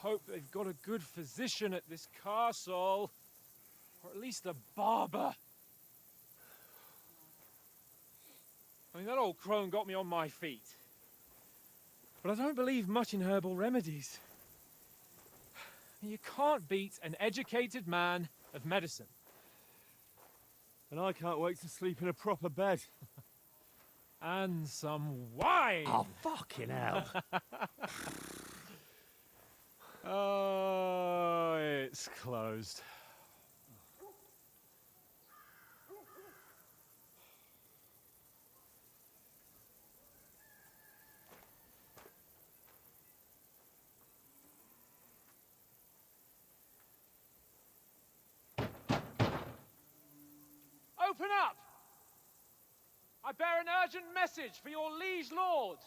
hope they've got a good physician at this castle. Or at least a barber. I mean, that old crone got me on my feet. But I don't believe much in herbal remedies. You can't beat an educated man of medicine. And I can't wait to sleep in a proper bed. And some wine! Oh, fucking hell. Oh, it's closed. Open up! I bear an urgent message for your liege lord.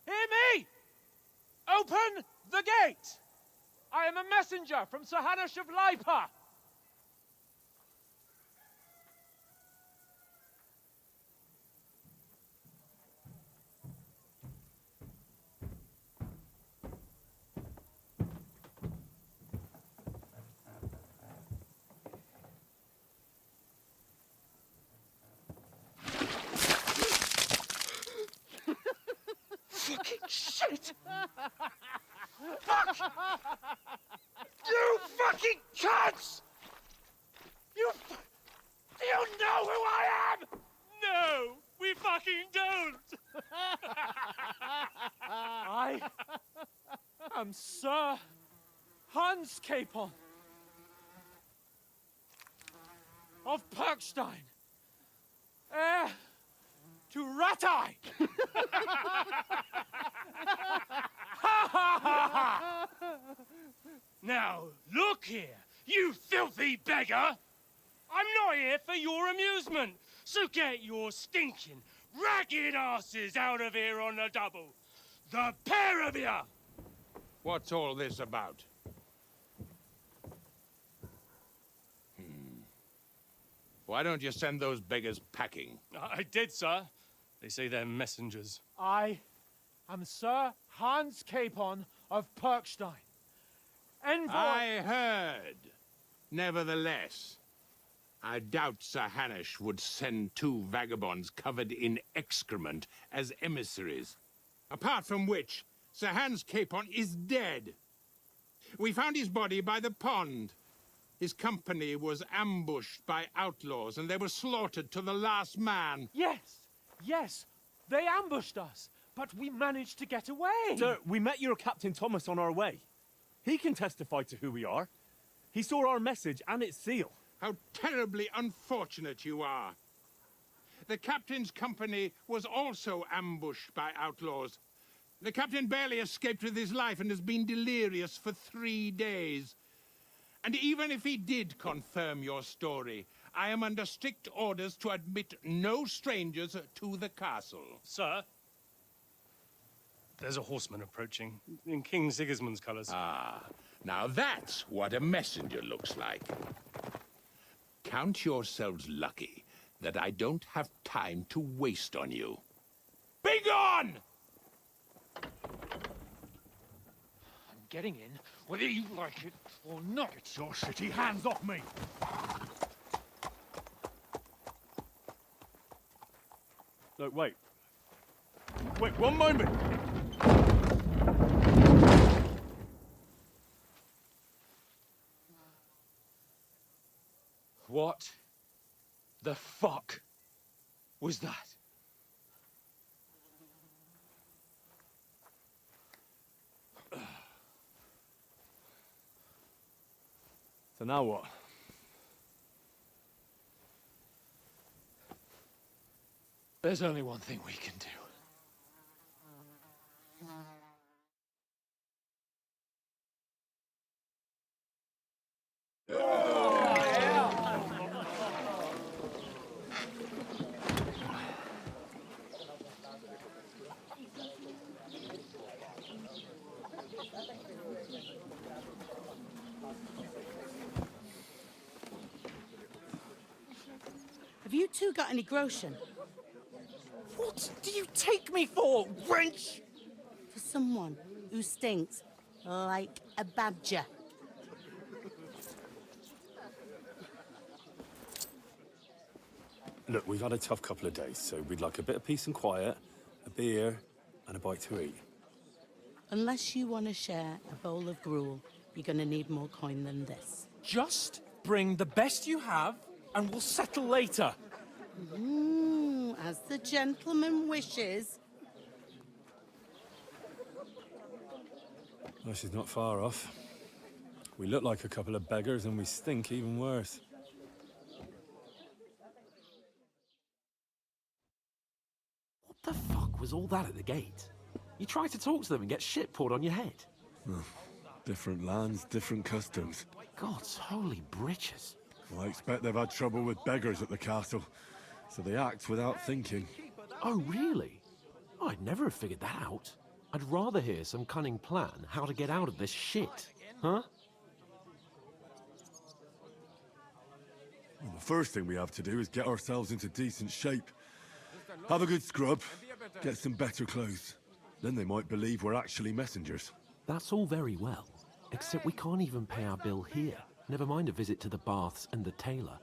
Hear me! Open the gate! I am a messenger from Sir Hanush of Lipa. Fucking shit! Fuck! You fucking cunts! Do you know who I am? No, we fucking don't! I am Sir Hans Capon of Perkstein, heir to Ratai! Now, look here, you filthy beggar! I'm not here for your amusement, so get your stinking, ragged asses out of here on the double. The pair of you! What's all this about? Why don't you send those beggars packing? I did, sir. They say they're messengers. I am Sir Hans Capon of Perkstein. Envoy... I heard. Nevertheless, I doubt Sir Hanush would send two vagabonds covered in excrement as emissaries. Apart from which, Sir Hans Capon is dead. We found his body by the pond. His company was ambushed by outlaws, and they were slaughtered to the last man. Yes, they ambushed us, but we managed to get away. Sir, we met your Captain Thomas on our way. He can testify to who we are. He saw our message and its seal. How terribly unfortunate you are. The captain's company was also ambushed by outlaws. The captain barely escaped with his life and has been delirious for 3 days. And even if he did confirm your story, I am under strict orders to admit no strangers to the castle. Sir, there's a horseman approaching, in King Sigismund's colours. Ah, now that's what a messenger looks like. Count yourselves lucky that I don't have time to waste on you. Be gone! I'm getting in, whether you like it or not. Get your shitty hands off me! No, wait. Wait, one moment! What the fuck was that? So now what? There's only one thing we can do. two got any groschen? What do you take me for, wench? For someone who stinks like a badger. Look, we've had a tough couple of days, so we'd like a bit of peace and quiet, a beer, and a bite to eat. Unless you want to share a bowl of gruel, you're going to need more coin than this. Just bring the best you have, and we'll settle later. As the gentleman wishes. Well, she's not far off. We look like a couple of beggars, and we stink even worse. What the fuck was all that at the gate? You try to talk to them and get shit poured on your head. Different lands, different customs. God's holy britches. Well, I expect they've had trouble with beggars at the castle, so they act without thinking. Oh, really? I'd never have figured that out. I'd rather hear some cunning plan how to get out of this shit. Huh? Well, the first thing we have to do is get ourselves into decent shape. Have a good scrub, get some better clothes. Then they might believe we're actually messengers. That's all very well, except we can't even pay our bill here. Never mind a visit to the baths and the tailor.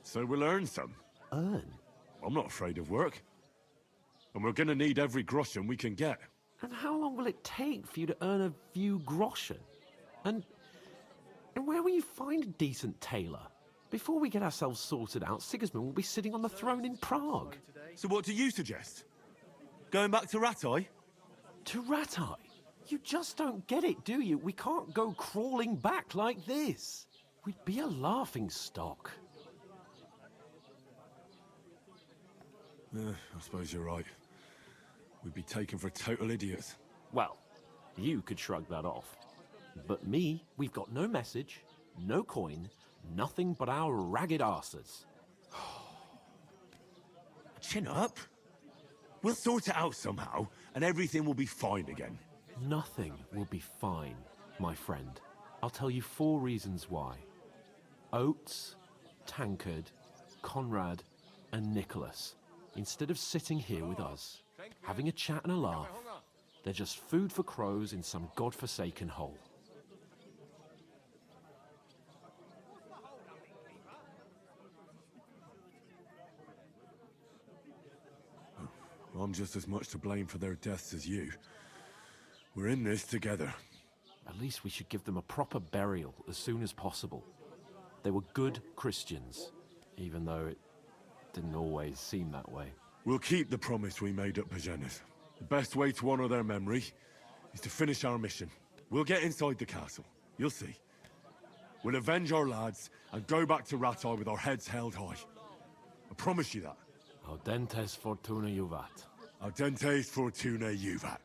So we'll earn some. Earn? I'm not afraid of work. And we're gonna need every groschen we can get. And how long will it take for you to earn a few groschen? And where will you find a decent tailor? Before we get ourselves sorted out, Sigismund will be sitting on the throne in Prague. So what do you suggest? Going back to Ratai? To Ratai? You just don't get it, do you? We can't go crawling back like this. We'd be a laughing stock. I suppose you're right. We'd be taken for total idiots. Well, you could shrug that off. But me, we've got no message, no coin, nothing but our ragged arses. Chin up. We'll sort it out somehow, and everything will be fine again. Nothing will be fine, my friend. I'll tell you 4 reasons why. Oates, Tankard, Conrad, and Nicholas, instead of sitting here with us, having a chat and a laugh, they're just food for crows in some godforsaken hole. I'm just as much to blame for their deaths as you. We're in this together. At least we should give them a proper burial as soon as possible. They were good Christians, even though it didn't always seem that way. We'll keep the promise we made at Pagenes. The best way to honor their memory is to finish our mission. We'll get inside the castle. You'll see. We'll avenge our lads and go back to Ratai with our heads held high. I promise you that. Audentes fortuna juvat. Audentes fortuna juvat.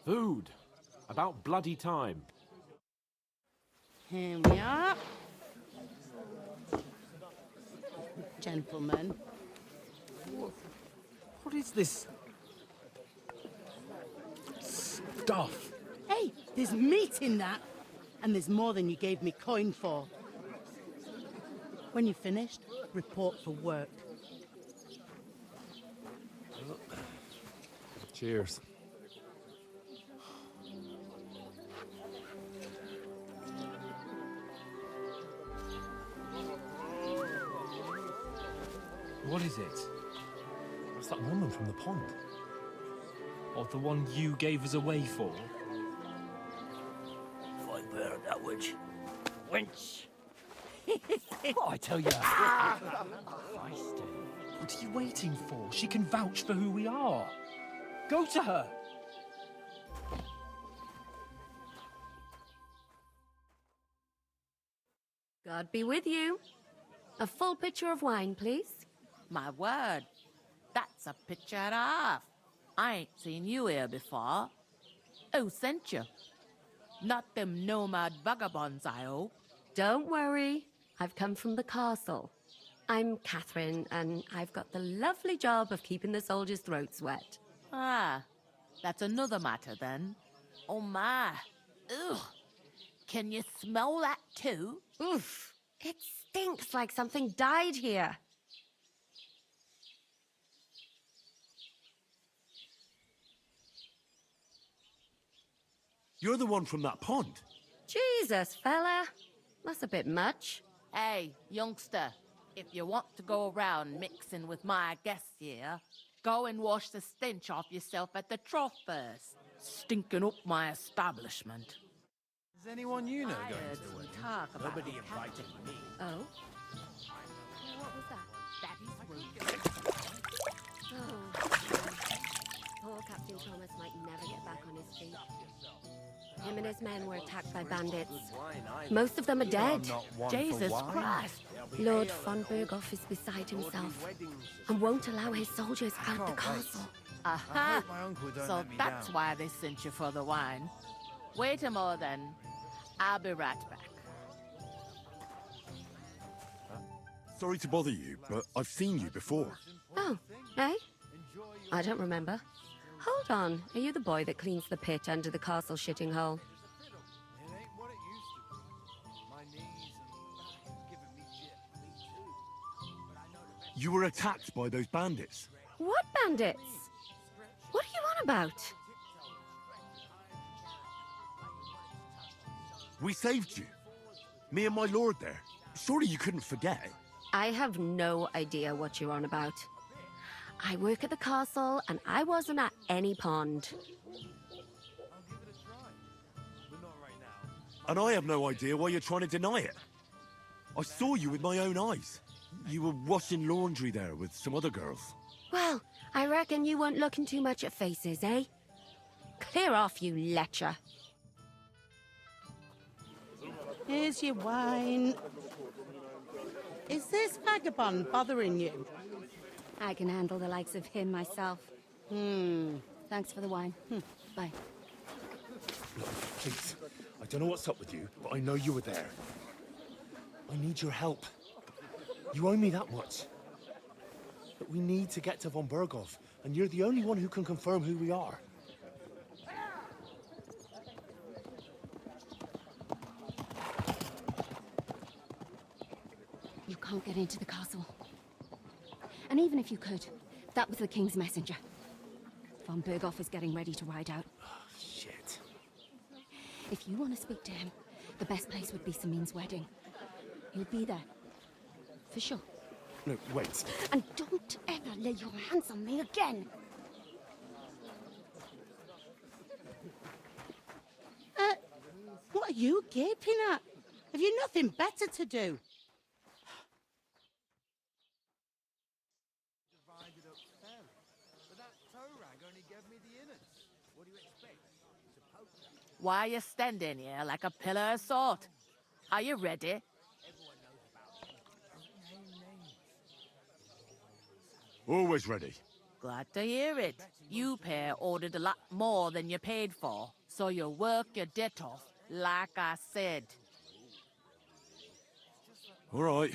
Food. About bloody time. Here we are. Gentlemen. What is this stuff? Hey, there's meat in that. And there's more than you gave me coin for. When you're finished, report for work. Cheers. What is it? It's that woman from the pond. Or the one you gave us away for? Fight better that witch. Wench! What I tell you? What are you waiting for? She can vouch for who we are. Go to her. God be with you. A full pitcher of wine, please. My word, that's a picture and a half. I ain't seen you here before. Who sent you? Not them nomad vagabonds, I hope. Don't worry. I've come from the castle. I'm Catherine, and I've got the lovely job of keeping the soldiers' throats wet. Ah, that's another matter then. Oh my. Ugh. Can you smell that too? Oof. It stinks like something died here. You're the one from that pond. Jesus, fella. That's a bit much. Hey, youngster, if you want to go around mixing with my guests here, go and wash the stench off yourself at the trough first. Stinking up my establishment. Is anyone you know I going heard to the some wedding? talk about Nobody the invited captain. me. Oh? What was that? That is rude. Oh. Poor Captain Thomas might never get back on his feet. Him and his men were attacked by bandits. Most of them are dead. Jesus Christ. Lord von Berghoff is beside himself and won't allow his soldiers out the castle. Aha! my uncle don't So let me that's down. why they sent you for the wine. Wait a more then. I'll be right back. Sorry to bother you, but I've seen you before. Oh, eh? I don't remember. Hold on, are you the boy that cleans the pit under the castle shitting hole? It ain't what it used to be. My knees and back giving me shit. Me too. But I know the best. You were attacked by those bandits. What bandits? What are you on about? We saved you. Me and my lord there. Surely you couldn't forget. I have no idea what you're on about. I work at the castle, and I wasn't at any pond. And I have no idea why you're trying to deny it. I saw you with my own eyes. You were washing laundry there with some other girls. Well, I reckon you weren't looking too much at faces, eh? Clear off, you lecher. Here's your wine. Is this vagabond bothering you? I can handle the likes of him myself. Thanks for the wine. Bye. Look, please. I don't know what's up with you, but I know you were there. I need your help. You owe me that much. But we need to get to von Berghoff, and you're the only one who can confirm who we are. You can't get into the castle. And even if you could, that was the king's messenger. Von Berghoff is getting ready to ride out. Shit. If you want to speak to him, the best place would be Samin's wedding. You'll be there. For sure. No, wait. And don't ever lay your hands on me again! What are you gaping at? Have you nothing better to do? Divided up fairly. But that toe rag only gave me the innards. What do you expect? It's a poker. Why are you standing here like a pillar of salt? Are you ready? Always ready. Glad to hear it. You pair ordered a lot more than you paid for, so you work your debt off, like I said. All right.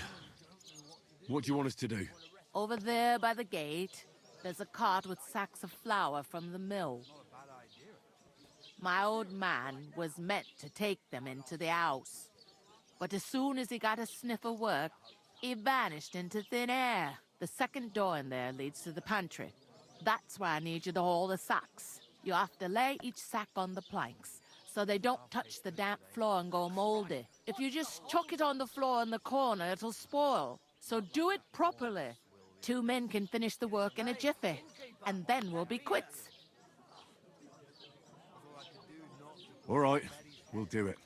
What do you want us to do? Over there by the gate, there's a cart with sacks of flour from the mill. My old man was meant to take them into the house. But as soon as he got a sniff of work, he vanished into thin air. The second door in there leads to the pantry. That's where I need you to haul the sacks. You have to lay each sack on the planks, so they don't touch the damp floor and go moldy. If you just chuck it on the floor in the corner, it'll spoil. So do it properly. 2 men can finish the work in a jiffy, and then we'll be quits. All right, we'll do it.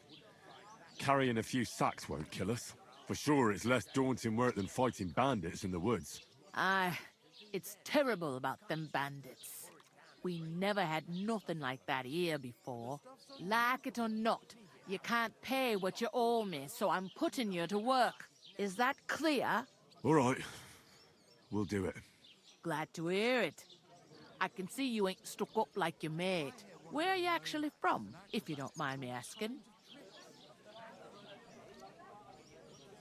Carrying a few sacks won't kill us. For sure, it's less daunting work than fighting bandits in the woods. Aye, it's terrible about them bandits. We never had nothing like that here before. Like it or not, you can't pay what you owe me, so I'm putting you to work. Is that clear? All right, we'll do it. Glad to hear it. I can see you ain't stuck up like your mate. Where are you actually from, if you don't mind me asking?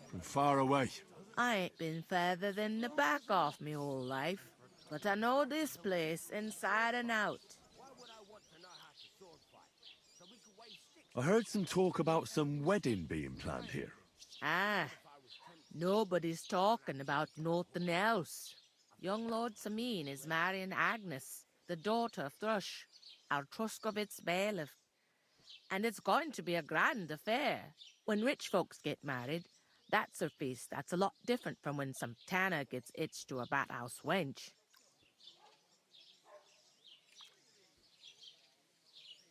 From far away. I ain't been further than the back off me whole life, but I know this place inside and out. I heard some talk about some wedding being planned here. Ah, nobody's talking about nothing else. Young Lord Samin is marrying Agnes, the daughter of Thrush, our Truscovitz bailiff. And it's going to be a grand affair. When rich folks get married, that's a feast that's a lot different from when some tanner gets hitched to a bathhouse wench.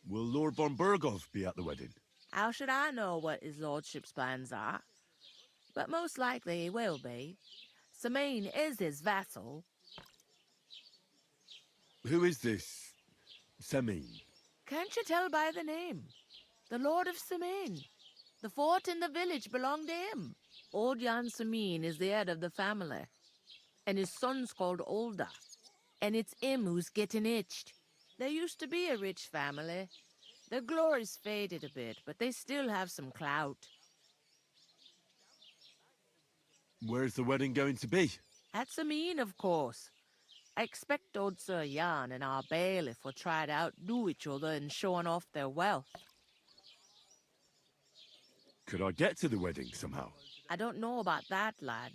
Will Lord von Burgov be at the wedding? How should I know what his lordship's plans are? But most likely he will be. Samin is his vassal. Who is this Semin? Can't you tell by the name? The Lord of Samin. The fort in the village belonged to him. Old Jan Samin is the head of the family. And his son's called Olda. And it's him who's getting itched. There used to be a rich family. Their glory's faded a bit, but they still have some clout. Where's the wedding going to be? At Samin, of course. I expect old Sir Jan and our bailiff will try to outdo each other in showing off their wealth. Could I get to the wedding somehow? I don't know about that, lad.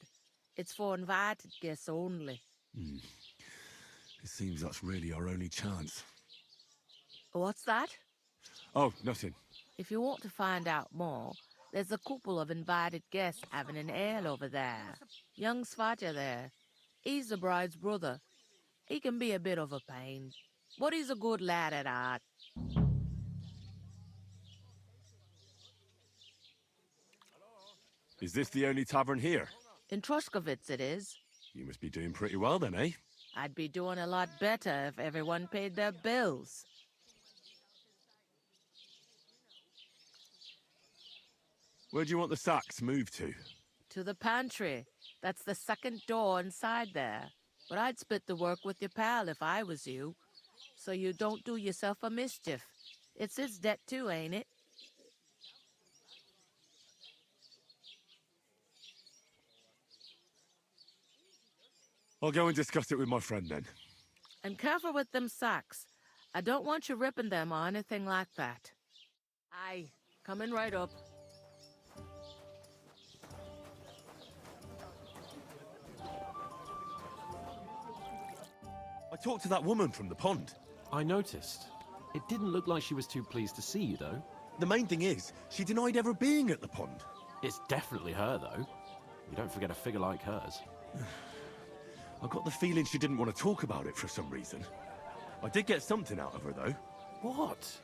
It's for invited guests only. It seems that's really our only chance. What's that? Oh, nothing. If you want to find out more, there's a couple of invited guests having an ale over there. Young Svaja there. He's the bride's brother. He can be a bit of a pain, but he's a good lad at heart. Is this the only tavern here? In Truscovitz it is. You must be doing pretty well then, eh? I'd be doing a lot better if everyone paid their bills. Where do you want the sacks moved to? To the pantry. That's the second door inside there. But I'd split the work with your pal if I was you. So you don't do yourself a mischief. It's his debt too, ain't it? I'll go and discuss it with my friend then. And careful with them sacks. I don't want you ripping them or anything like that. Aye, coming right up. I talked to that woman from the pond. I noticed. It didn't look like she was too pleased to see you, though. The main thing is, she denied ever being at the pond. It's definitely her, though. You don't forget a figure like hers. I got the feeling she didn't want to talk about it for some reason. I did get something out of her, though. What?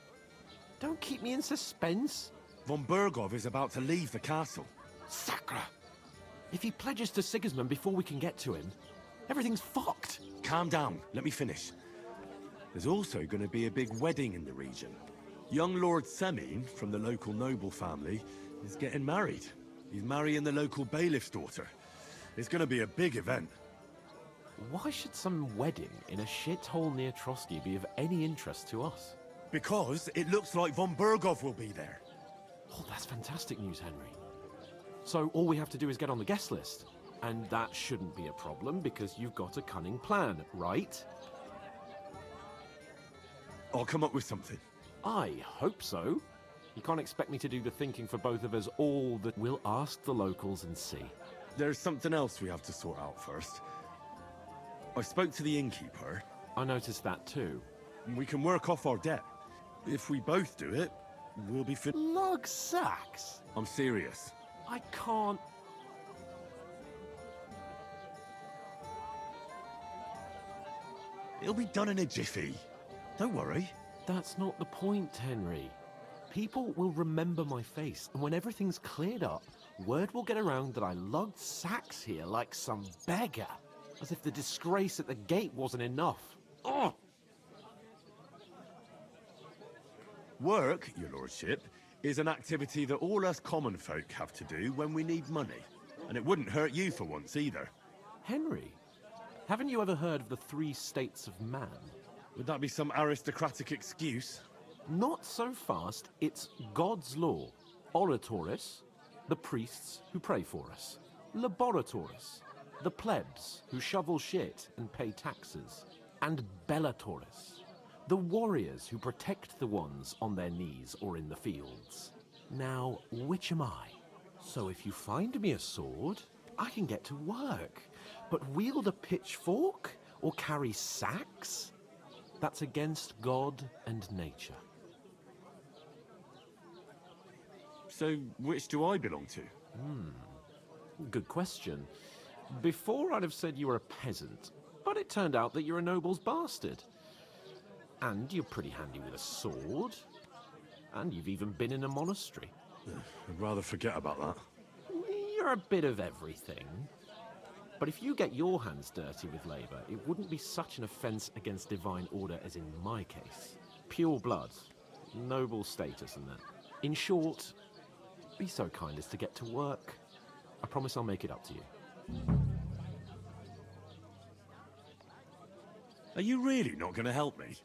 Don't keep me in suspense. Von Burgov is about to leave the castle. Sacra! If he pledges to Sigismund before we can get to him, everything's fucked. Calm down, let me finish. There's also going to be a big wedding in the region. Young Lord Semin, from the local noble family, is getting married. He's marrying the local bailiff's daughter. It's going to be a big event. Why should some wedding in a shithole near Trotsky be of any interest to us? Because it looks like von Burgov will be there. Oh, that's fantastic news, Henry. So all we have to do is get on the guest list. And that shouldn't be a problem because you've got a cunning plan, right? I'll come up with something. I hope so. You can't expect me to do the thinking for both of us all that we'll ask the locals and see. There's something else we have to sort out first. I spoke to the innkeeper. I noticed that too. We can work off our debt. If we both do it, we'll be fin- Lug sacks? I'm serious. I can't... It'll be done in a jiffy. Don't worry. That's not the point, Henry. People will remember my face, and when everything's cleared up, word will get around that I lugged sacks here like some beggar. As if the disgrace at the gate wasn't enough. Ugh! Work, your lordship, is an activity that all us common folk have to do when we need money. And it wouldn't hurt you for once either. Henry, haven't you ever heard of the 3 states of man? Would that be some aristocratic excuse? Not so fast. It's God's law. Oratoris, the priests who pray for us. Laboratoris, the plebs who shovel shit and pay taxes. And Bellatoris, The warriors who protect the ones on their knees or in the fields. Now, which am I? So if you find me a sword, I can get to work. But wield a pitchfork or carry sacks? That's against God and nature. So, which do I belong to? Good question. Before I'd have said you were a peasant, but it turned out that you're a noble's bastard. And you're pretty handy with a sword. And you've even been in a monastery. I'd rather forget about that. You're a bit of everything. But if you get your hands dirty with labour, it wouldn't be such an offence against divine order as in my case. Pure blood, noble status and that. In short, be so kind as to get to work. I promise I'll make it up to you. Are you really not going to help me?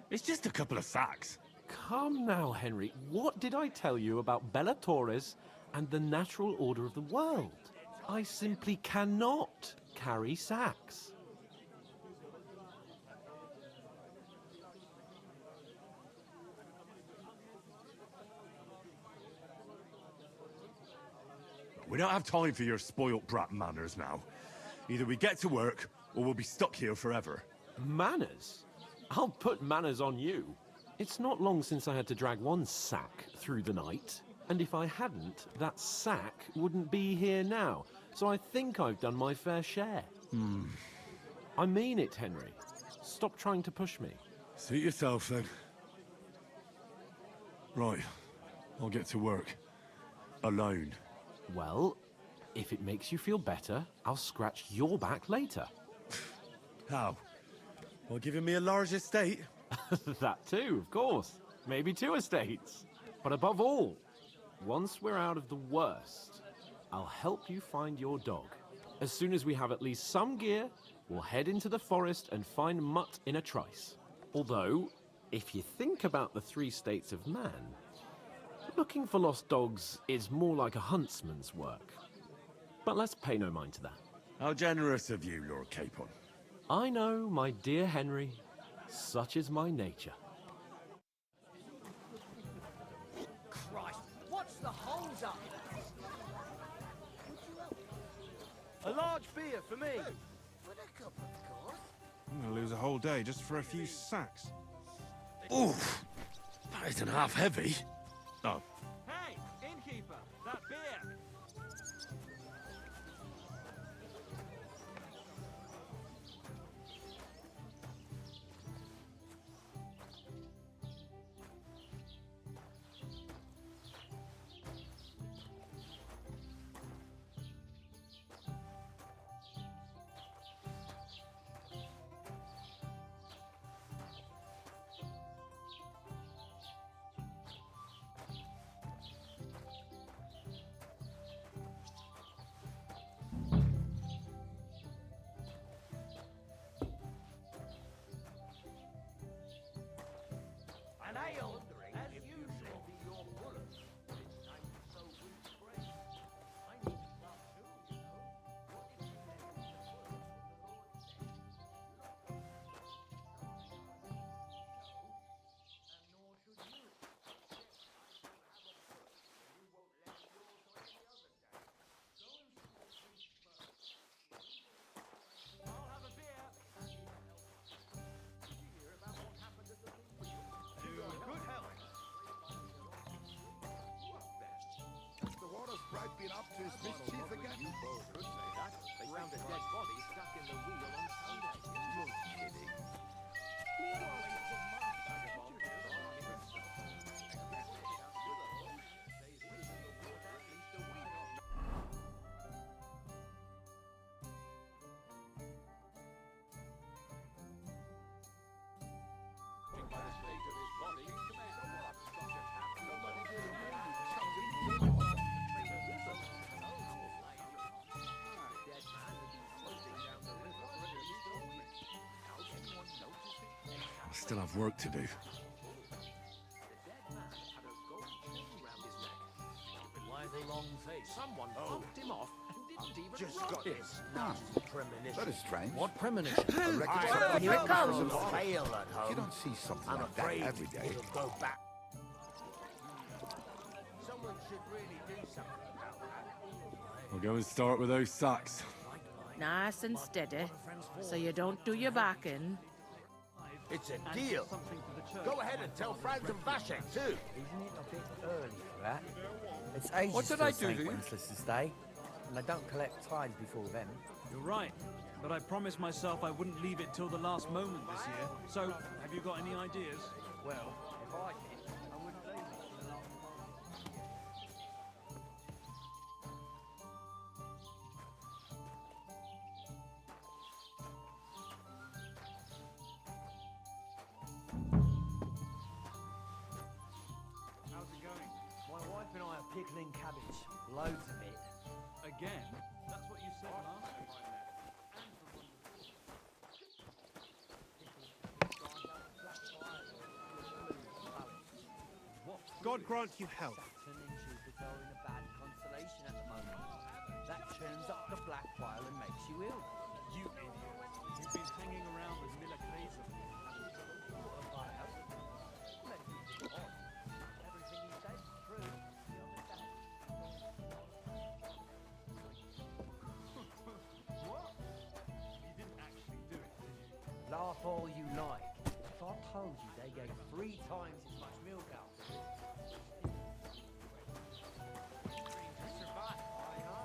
It's just a couple of sacks. Come now, Henry. What did I tell you about Bella Torres and the natural order of the world? I simply cannot carry sacks. We don't have time for your spoilt brat manners now. Either we get to work, or we'll be stuck here forever. Manners? I'll put manners on you. It's not long since I had to drag one sack through the night. And if I hadn't, that sack wouldn't be here now. So I think I've done my fair share. I mean it, Henry. Stop trying to push me. Suit yourself, then. Right. I'll get to work. Alone. Well, if it makes you feel better, I'll scratch your back later. How? While giving me a large estate? That too, of course. Maybe 2 estates. But above all, once we're out of the worst, I'll help you find your dog. As soon as we have at least some gear, we'll head into the forest and find Mutt in a trice. Although, if you think about the 3 states of man, looking for lost dogs is more like a huntsman's work. But let's pay no mind to that. How generous of you, Lord Capon. I know, my dear Henry. Such is my nature. Christ, what's the hold up? A large beer for me. For the cup, of course. I'm gonna lose a whole day just for a few sacks. Oof! That isn't half heavy. Oh. Hey, innkeeper, that beer! An ale, as usual. Your bullet. It's time to sow wheat grain. I need to start too, you know. What if you never the word from the Lord said? And nor should you. Yes, I do have a bullet. You won't let yours on any other day. Go and sow wheat first. I'll have a beer! Did you hear about what happened at the big wheel? Good health. The water's bright been up to his mischief again. You both could say that. They found a dead body stuck in the wheel on Sunday. You're kidding. I still have work to do. Why the long face? Someone bumped him off and didn't even just got this nasty premonition. That is strange. What premonition? I reckon I something Here it comes. fail at home. You don't see something I'm like that afraid every day. it'll go back. Someone should really do something about that. We'll go and start with those sacks. Nice and steady, so you don't do your back in. It's a deal. Go ahead and tell Franz and Vashek too. Isn't it a bit early for that? It's ages What did till I do St. to you? Wenceslas Day, and I don't collect tithes before then. You're right, but I promised myself I wouldn't leave it till the last moment this year. So, have you got any ideas? Well, if I did, I wouldn't leave it till the last. How's it going? My wife and I are pickling cabbage, loads of it. Again? That's what you said last time I met. God grant you health. Saturn and Jupiter are in a bad constellation at the moment. That churns up the black bile and makes you ill. You idiot. You've been hanging around with Miller Kaiser. Everything he says is true. You understand? What? You didn't actually do it, did you? Laugh all you like. If I told you they gave 3 times as much milk out of it.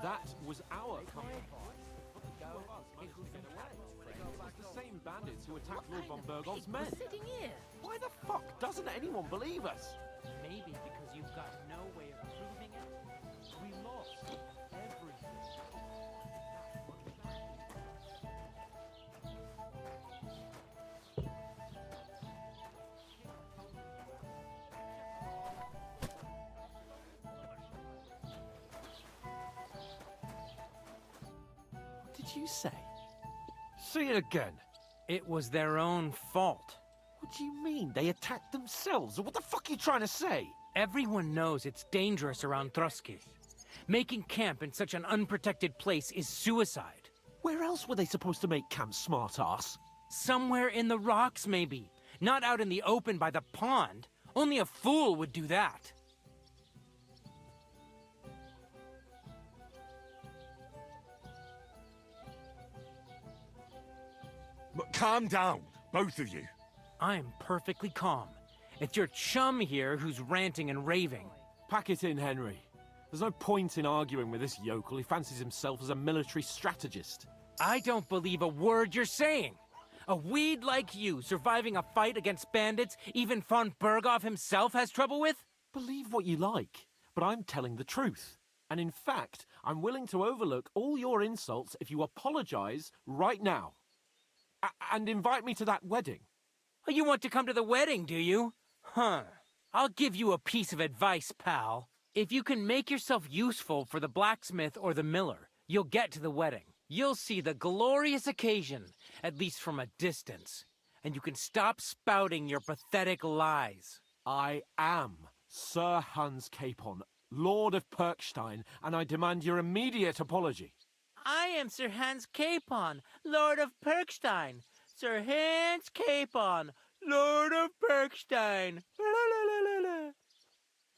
That was our company. It was the same bandits who attacked Lord von Bergov's men. Sitting here. Why the fuck doesn't anyone believe us? Maybe because you've got no way of proving it. We lost everything. What did you say? Say it again. It was their own fault. What do you mean? They attacked themselves? What the fuck are you trying to say? Everyone knows it's dangerous around Trotsky. Making camp in such an unprotected place is suicide. Where else were they supposed to make camp, smart-ass? Somewhere in the rocks, maybe. Not out in the open by the pond. Only a fool would do that. But calm down, both of you. I'm perfectly calm. It's your chum here who's ranting and raving. Pack it in, Henry. There's no point in arguing with this yokel. He fancies himself as a military strategist. I don't believe a word you're saying. A weed like you surviving a fight against bandits even von Berghoff himself has trouble with? Believe what you like, but I'm telling the truth. And in fact, I'm willing to overlook all your insults if you apologize right now. And invite me to that wedding. Oh, you want to come to the wedding, do you? Huh. I'll give you a piece of advice, pal. If you can make yourself useful for the blacksmith or the miller, you'll get to the wedding. You'll see the glorious occasion, at least from a distance. And you can stop spouting your pathetic lies. I am Sir Hans Capon, Lord of Perkstein, and I demand your immediate apology. I am Sir Hans Capon, Lord of Perkstein. Sir Hans Capon, Lord of Perkstein.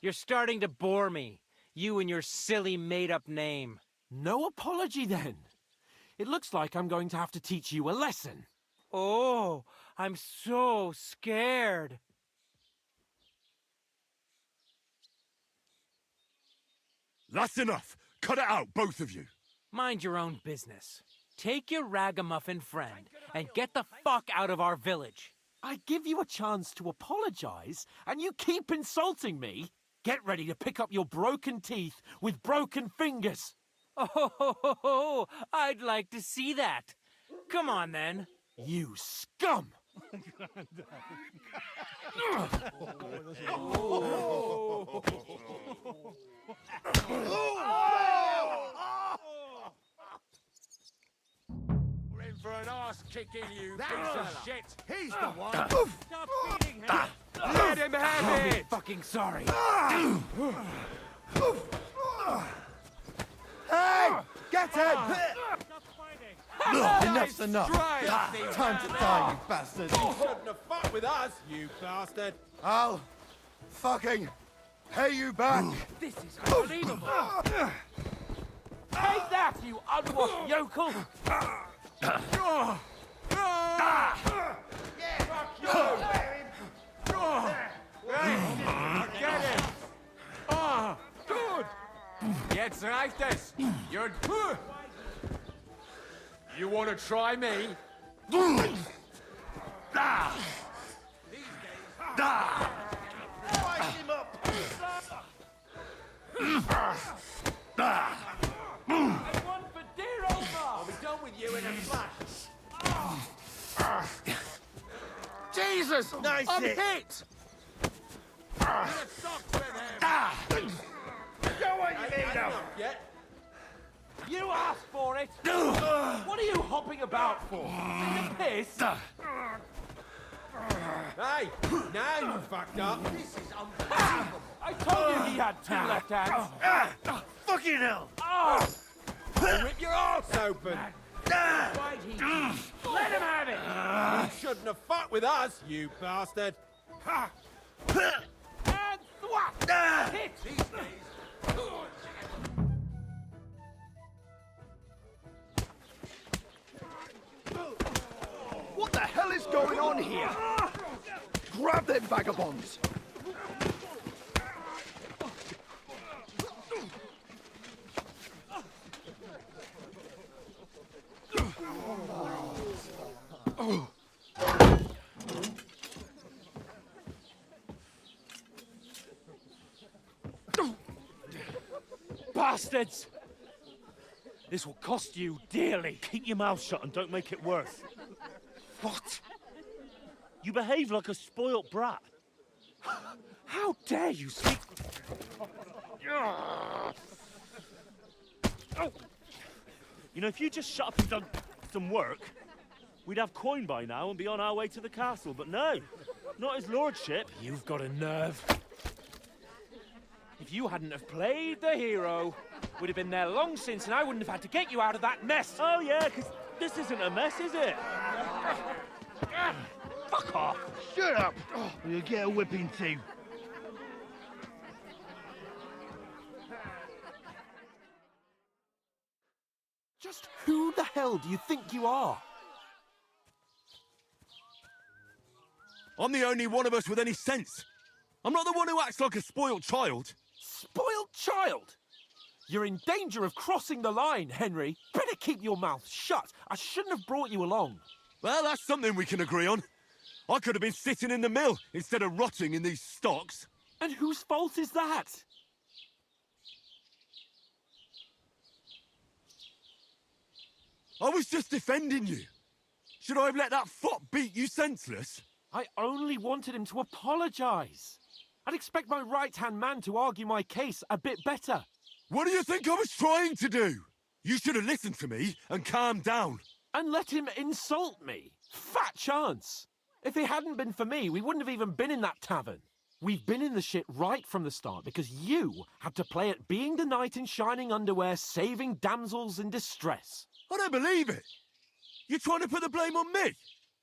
You're starting to bore me. You and your silly made-up name. No apology, then. It looks like I'm going to have to teach you a lesson. Oh, I'm so scared. That's enough. Cut it out, both of you. Mind your own business. Take your ragamuffin friend and get the fuck out of our village. I give you a chance to apologize, and you keep insulting me. Get ready to pick up your broken teeth with broken fingers. Oh, I'd like to see that. Come on, then. You scum! We're in for an ass kicking, you piece of shit. He's the one. Stop beating him. Let him have it. Fucking sorry. Hey! Get Get him! Enough's enough. Time to die, you bastard. You shouldn't have fought with us, you bastard. I'll fucking pay you back. This is unbelievable. Take that, you unwashed yokel! Get him! Ah, good! Jetzt reicht es! You're good! You want to try me? One for dear old I'll be done with you in a flash. Jesus! Nice I'm hit. hit! Yet? You asked for it! What are you hopping about for? Take a piss? Hey, now you fucked up. This is unbelievable. I told you he had two left hands. Fucking hell! Oh, I'll rip your arse open. why'd he? Let him have it! You shouldn't have fought with us, you bastard. And thwack! Hit! What the hell is going on here? Grab them vagabonds! Bastards! This will cost you dearly. Keep your mouth shut and don't make it worse. What? You behave like a spoilt brat. How dare you speak? You know, if you just shut up and done some work, we'd have coin by now and be on our way to the castle. But no, not his lordship. You've got a nerve. If you hadn't have played the hero, we'd have been there long since and I wouldn't have had to get you out of that mess. Oh yeah, because this isn't a mess, is it? Fuck off. Shut up! Or you'll get a whipping too. Just who the hell do you think you are? I'm the only one of us with any sense. I'm not the one who acts like a spoiled child. Spoiled child? You're in danger of crossing the line, Henry. Better keep your mouth shut. I shouldn't have brought you along. Well, that's something we can agree on. I could have been sitting in the mill instead of rotting in these stocks. And whose fault is that? I was just defending you. Should I have let that fop beat you senseless? I only wanted him to apologise. I'd expect my right-hand man to argue my case a bit better. What do you think I was trying to do? You should have listened to me and calmed down. And let him insult me. Fat chance. If it hadn't been for me, we wouldn't have even been in that tavern. We've been in the shit right from the start because you had to play at being the knight in shining underwear, saving damsels in distress. I don't believe it. You're trying to put the blame on me?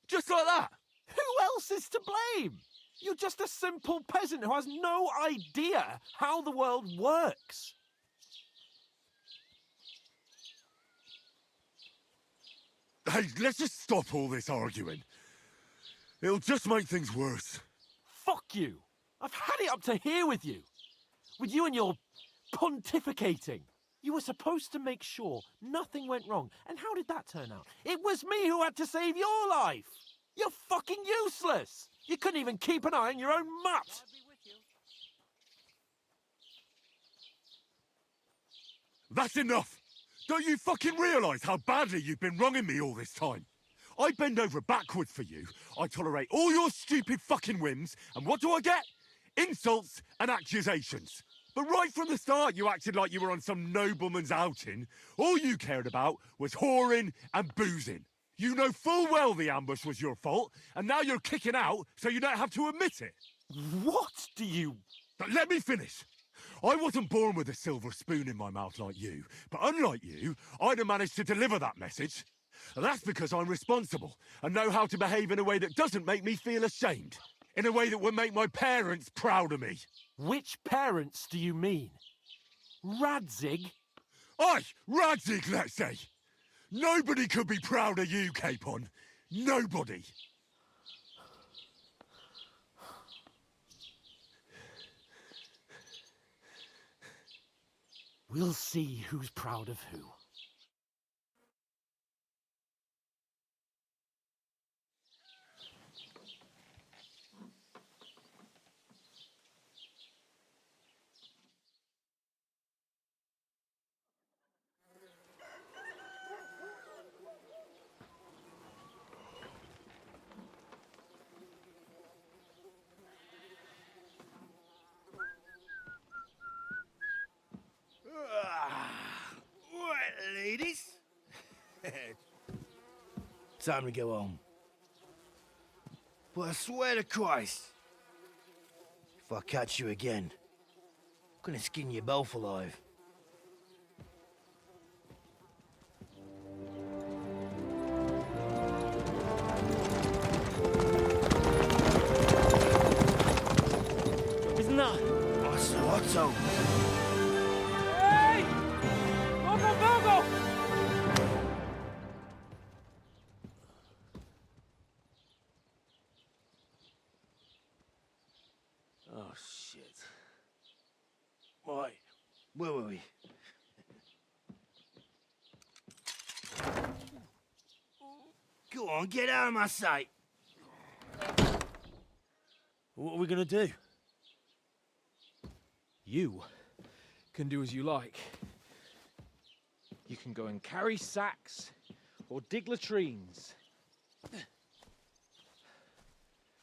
Just like that? Who else is to blame? You're just a simple peasant who has no idea how the world works. Hey, let's just stop all this arguing. It'll just make things worse. Fuck you. I've had it up to here with you. With you and your pontificating. You were supposed to make sure nothing went wrong. And how did that turn out? It was me who had to save your life. You're fucking useless. You couldn't even keep an eye on your own mutt. That's enough. Don't you fucking realise how badly you've been wronging me all this time? I bend over backwards for you. I tolerate all your stupid fucking whims. And what do I get? Insults and accusations. But right from the start, you acted like you were on some nobleman's outing. All you cared about was whoring and boozing. You know full well the ambush was your fault, and now you're kicking out so you don't have to admit it. What do you... But let me finish. I wasn't born with a silver spoon in my mouth like you, but unlike you, I'd have managed to deliver that message. That's because I'm responsible and know how to behave in a way that doesn't make me feel ashamed. In a way that would make my parents proud of me. Which parents do you mean? Radzig? Aye, Radzig, let's say. Nobody could be proud of you, Capon. Nobody. We'll see who's proud of who. Right, ladies. Time to go home. But I swear to Christ, if I catch you again, I'm gonna skin you both alive. Isn't that? Otto. Hey! Bogo, Bogo! Oh, shit. Right, where were we? Go on, get out of my sight. What are we gonna do? You can do as you like. You can go and carry sacks or dig latrines.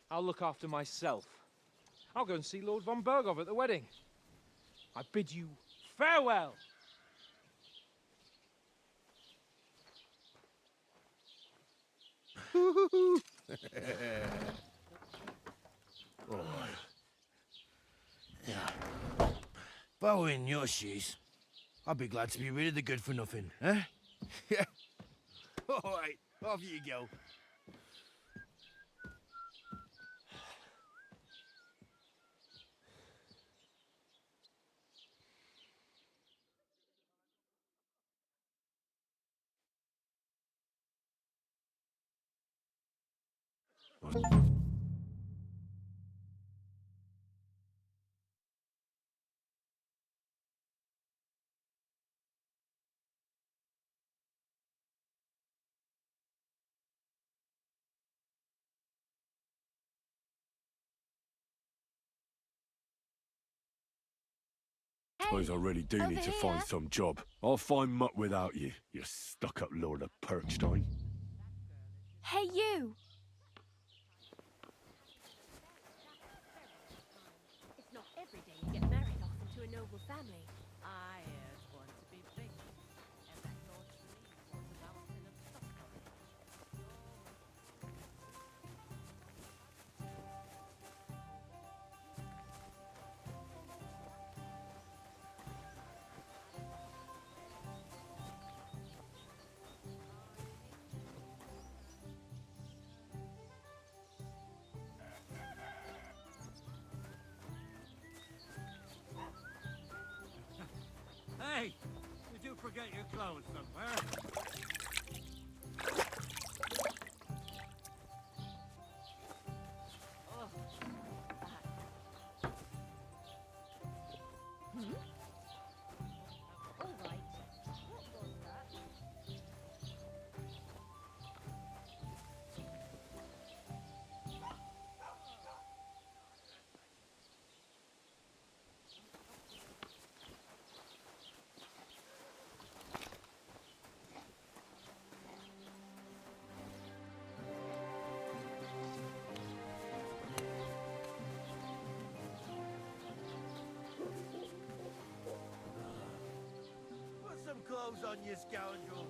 I'll look after myself. I'll go and see Lord von Bergov at the wedding. I bid you farewell. Yeah. If I were in your shoes, I'd be glad to be rid of the good for nothing, eh? Yeah. All right, off you go. Suppose I really do need to find some job. I'll find mutt without you, you stuck-up Lord of Perkstein. Hey, you! It's not every day you get married off into a noble family. I heard one to be big, and that Lord Sleeve was a mountain of stock porridge. Hey, did you forget your clothes somewhere? All right. What was that? Put some clothes on, you scoundrel.